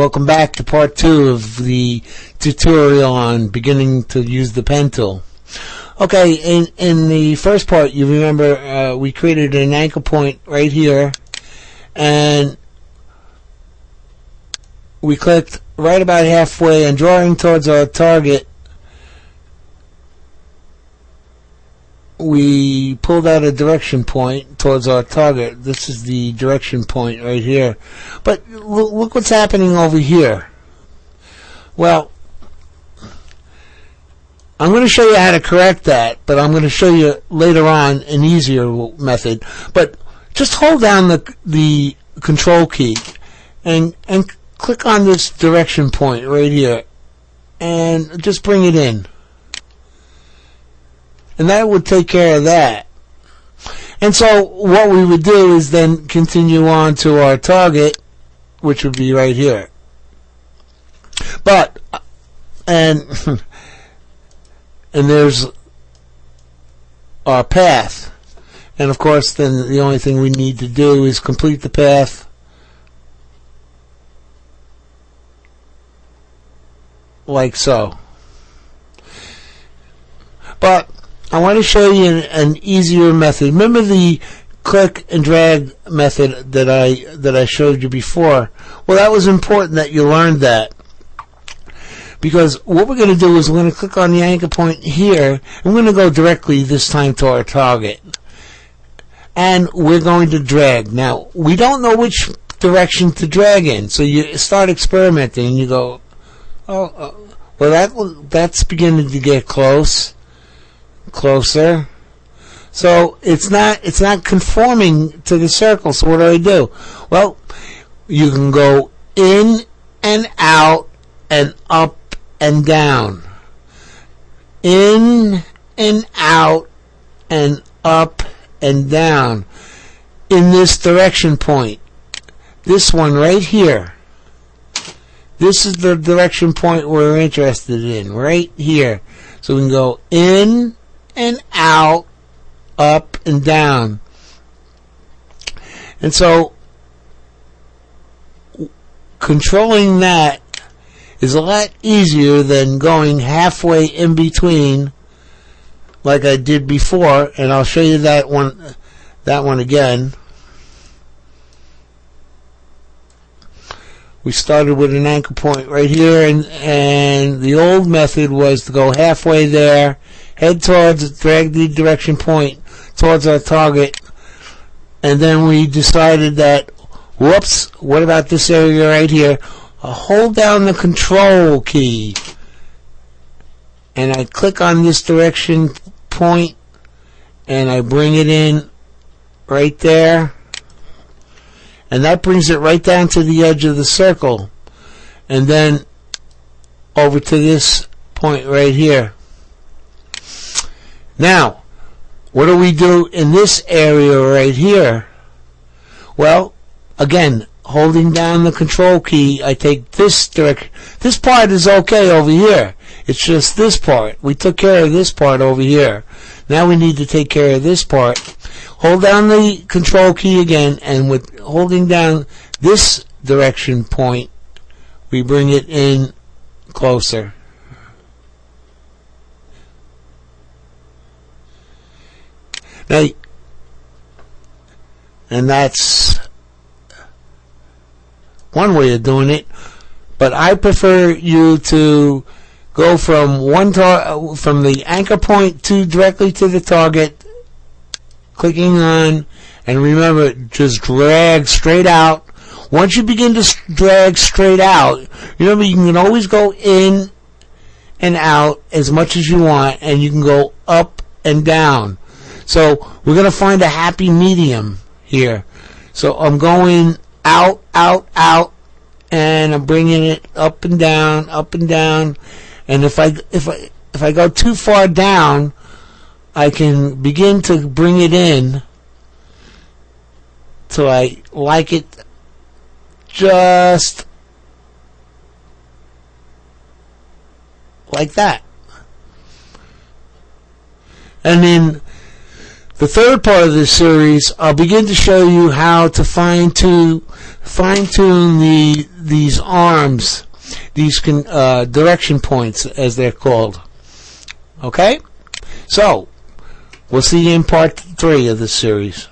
Welcome back to part 2 of the tutorial on beginning to use the pen tool. Okay, in the first part, you remember we created an anchor point right here, and we clicked right about halfway and drawing towards our target. We pulled out a direction point towards our target. This is the direction point right here. But look what's happening over here. Well, I'm going to show you how to correct that, but I'm going to show you later on an easier method. But just hold down the control key and click on this direction point right here and just bring it in. And that would take care of that. And so what we would do is then continue on to our target, which would be right here. But, and there's our path. And of course then the only thing we need to do is complete the path like so. But I want to show you an easier method. Remember the click and drag method that I showed you before? Well, that was important that you learned that. Because what we're going to do is we're going to click on the anchor point here, and we're going to go directly this time to our target. And we're going to drag. Now, we don't know which direction to drag in, so you start experimenting and you go, well, that's beginning to get closer. So it's not conforming to the circle. So what do? Well, you can go in and out and up and down. In and out and up and down in this direction point. This one right here. This is the direction point we're interested in, right here. So we can go in and out, up and down. And so controlling that is a lot easier than going halfway in between like I did before, and I'll show you that one again. We started with an anchor point right here, and the old method was to go halfway there, head towards, drag the direction point towards our target, and then we decided that, whoops, what about this area right here? Hold down the control key, and I click on this direction point, and I bring it in right there, and that brings it right down to the edge of the circle, and then over to this point right here. Now, what do we do in this area right here? Well, again, holding down the control key, I take this direction. This part is okay over here. It's just this part. We took care of this part over here. Now we need to take care of this part. Hold down the control key again, and with holding down this direction point, we bring it in closer. Now, and that's one way of doing it, but I prefer you to go from from the anchor point directly to the target, clicking on, and remember, just drag straight out. Once you begin to drag straight out, remember you can always go in and out as much as you want, and you can go up and down. So we're going to find a happy medium here. So I'm going out, out, out, and I'm bringing it up and down, up and down. And if I go too far down, I can begin to bring it in till I like it just like that. And then the third part of this series, I'll begin to show you how to fine-tune these arms, these direction points, as they're called. Okay? So, we'll see you in part 3 of this series.